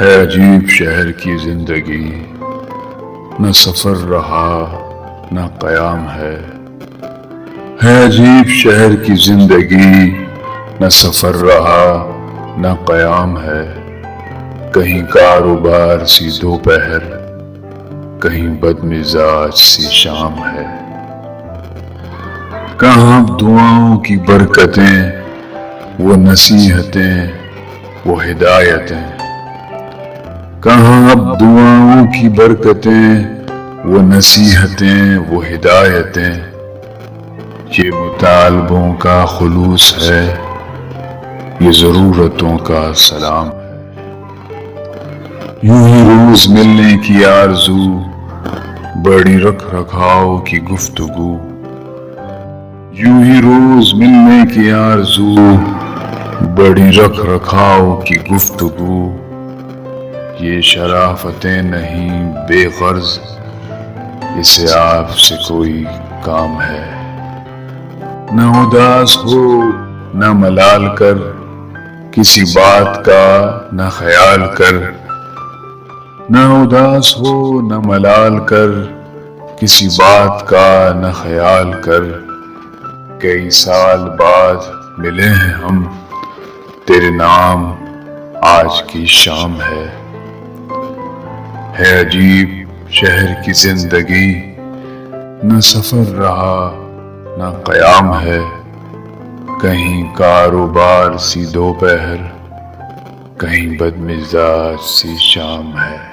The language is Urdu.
ہے عجیب شہر کی زندگی، نہ سفر رہا نہ قیام ہے عجیب شہر کی زندگی، نہ سفر رہا نہ قیام ہے۔ کہیں کاروبار سی دوپہر، کہیں بد مزاج سی شام ہے۔ کہاں دعاؤں کی برکتیں، وہ نصیحتیں، وہ ہدایتیں، کہاں اب دعاؤں کی برکتیں، وہ نصیحتیں، وہ ہدایتیں۔ یہ مطالبوں کا خلوص ہے، یہ ضرورتوں کا سلام ہے۔ یوں ہی روز ملنے کی آرزو، بڑی رکھ رکھاؤ کی گفتگو، یوں ہی روز ملنے کی آرزو، بڑی رکھ رکھاؤ کی گفتگو۔ یہ شرافتیں نہیں بے غرض، اسے آپ سے کوئی کام ہے۔ نہ اداس ہو نہ ملال کر، کسی بات کا نہ خیال کر، نہ اداس ہو نہ ملال کر، کسی بات کا نہ خیال کر۔ کئی سال بعد ملے ہیں ہم، تیرے نام آج کی شام ہے۔ عجیب شہر کی زندگی، نہ سفر رہا نہ قیام ہے۔ کہیں کاروبار سی دوپہر، کہیں بد مزاج سی شام ہے۔